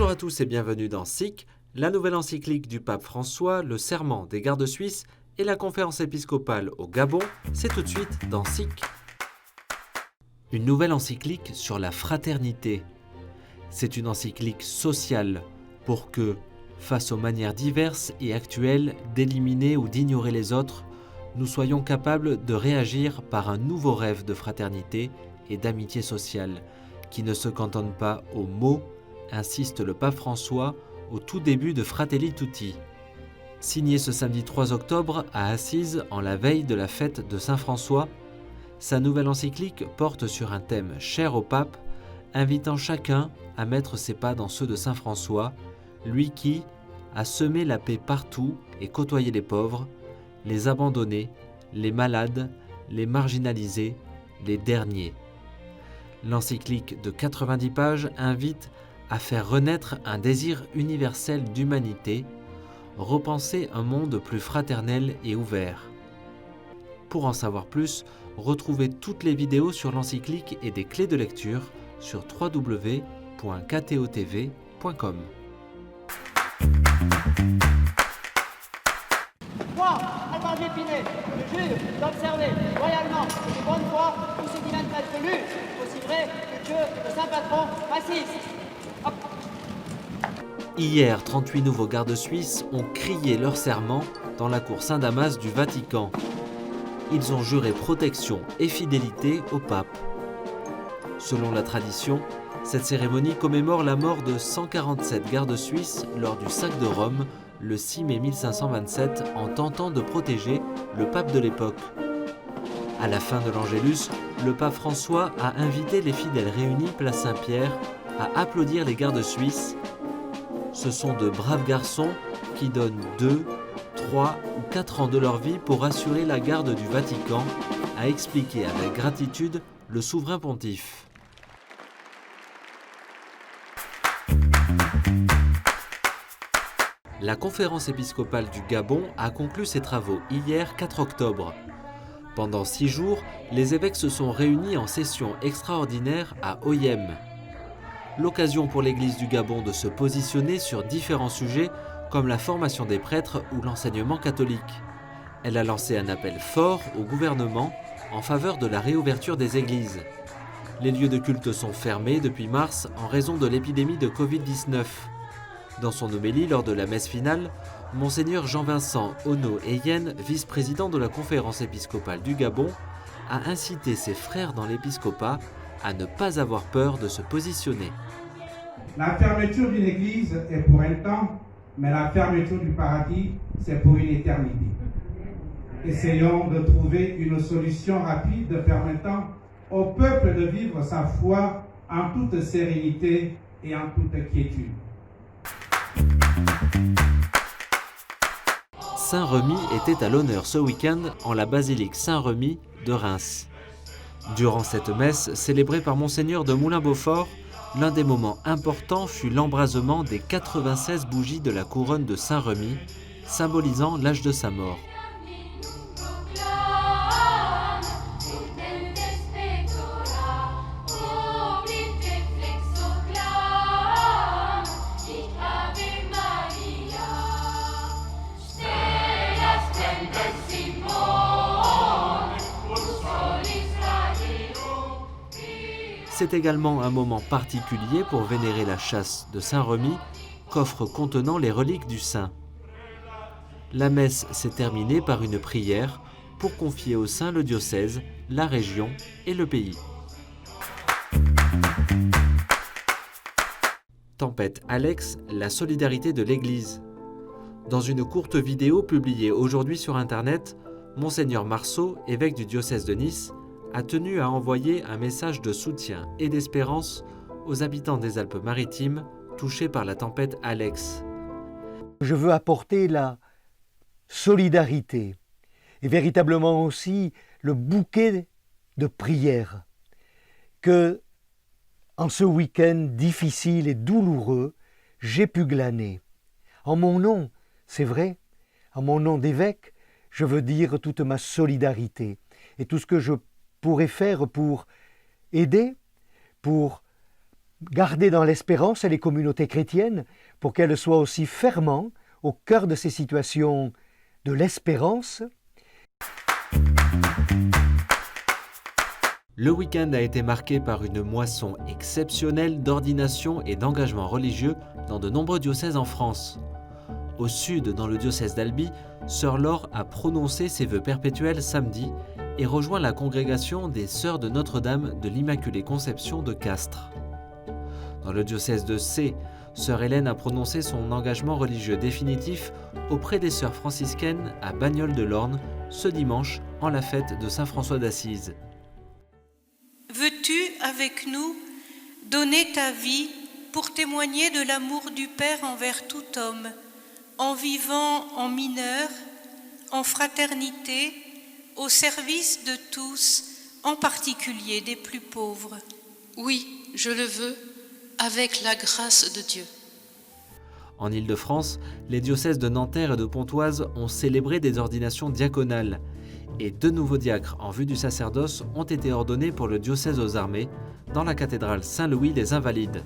Bonjour à tous et bienvenue dans SIC, la nouvelle encyclique du pape François, le serment des gardes suisses et la conférence épiscopale au Gabon, c'est tout de suite dans SIC. Une nouvelle encyclique sur la fraternité. C'est une encyclique sociale pour que, face aux manières diverses et actuelles d'éliminer ou d'ignorer les autres, nous soyons capables de réagir par un nouveau rêve de fraternité et d'amitié sociale, qui ne se cantonne pas aux mots, insiste le pape François au tout début de Fratelli Tutti. Signé ce samedi 3 octobre à Assise en la veille de la fête de Saint François, sa nouvelle encyclique porte sur un thème cher au pape, invitant chacun à mettre ses pas dans ceux de Saint François, lui qui a semé la paix partout et côtoyé les pauvres, les abandonnés, les malades, les marginalisés, les derniers. L'encyclique de 90 pages invite à faire renaître un désir universel d'humanité, repenser un monde plus fraternel et ouvert. Pour en savoir plus, retrouvez toutes les vidéos sur l'encyclique et des clés de lecture sur www.ktotv.com. Moi, Alban Gépinet, je jure d'observer loyalement et de bonne foi tous ces divins traités lus, aussi vrai que Dieu, le Saint Patron, m'assiste. Hier, 38 nouveaux gardes suisses ont crié leur serment dans la cour Saint-Damas du Vatican. Ils ont juré protection et fidélité au pape. Selon la tradition, cette cérémonie commémore la mort de 147 gardes suisses lors du sac de Rome le 6 mai 1527 en tentant de protéger le pape de l'époque. À la fin de l'Angélus, le pape François a invité les fidèles réunis place Saint-Pierre à applaudir les gardes suisses. Ce sont de braves garçons qui donnent 2, 3 ou 4 ans de leur vie pour assurer la garde du Vatican, a expliqué avec gratitude le souverain pontife. La conférence épiscopale du Gabon a conclu ses travaux hier 4 octobre. Pendant 6 jours, les évêques se sont réunis en session extraordinaire à Oyem. L'occasion pour l'Église du Gabon de se positionner sur différents sujets comme la formation des prêtres ou l'enseignement catholique. Elle a lancé un appel fort au gouvernement en faveur de la réouverture des églises. Les lieux de culte sont fermés depuis mars en raison de l'épidémie de Covid-19. Dans son homélie lors de la messe finale, Monseigneur Jean-Vincent Ono-Eyen, vice-président de la conférence épiscopale du Gabon, a incité ses frères dans l'épiscopat à ne pas avoir peur de se positionner. La fermeture d'une église est pour un temps, mais la fermeture du paradis, c'est pour une éternité. Essayons de trouver une solution rapide permettant au peuple de vivre sa foi en toute sérénité et en toute quiétude. Saint-Remi était à l'honneur ce week-end en la basilique Saint-Remi de Reims. Durant cette messe, célébrée par Monseigneur de Moulin-Beaufort, l'un des moments importants fut l'embrasement des 96 bougies de la couronne de Saint-Remi, symbolisant l'âge de sa mort. C'est également un moment particulier pour vénérer la châsse de Saint-Remi, coffre contenant les reliques du saint. La messe s'est terminée par une prière pour confier au saint le diocèse, la région et le pays. Tempête Alex, la solidarité de l'Église. Dans une courte vidéo publiée aujourd'hui sur Internet, Monseigneur Marceau, évêque du diocèse de Nice, a tenu à envoyer un message de soutien et d'espérance aux habitants des Alpes-Maritimes touchés par la tempête Alex. Je veux apporter la solidarité et véritablement aussi le bouquet de prières que, en ce week-end difficile et douloureux, j'ai pu glaner. En mon nom, c'est vrai, en mon nom d'évêque, je veux dire toute ma solidarité et tout ce que je pourrais faire pour aider, pour garder dans l'espérance les communautés chrétiennes pour qu'elles soient aussi fermement au cœur de ces situations de l'espérance. Le week-end a été marqué par une moisson exceptionnelle d'ordination et d'engagement religieux dans de nombreux diocèses en France. Au sud, dans le diocèse d'Albi, Sœur Laure a prononcé ses vœux perpétuels samedi et rejoint la congrégation des Sœurs de Notre-Dame de l'Immaculée Conception de Castres. Dans le diocèse de C, Sœur Hélène a prononcé son engagement religieux définitif auprès des Sœurs franciscaines à Bagnoles-de-l'Orne ce dimanche en la fête de Saint François d'Assise. Veux-tu, avec nous, donner ta vie pour témoigner de l'amour du Père envers tout homme, en vivant en mineur, en fraternité, au service de tous, en particulier des plus pauvres? Oui, je le veux, avec la grâce de Dieu. En Île-de-France, les diocèses de Nanterre et de Pontoise ont célébré des ordinations diaconales. Et 2 nouveaux diacres en vue du sacerdoce ont été ordonnés pour le diocèse aux armées dans la cathédrale Saint-Louis des Invalides.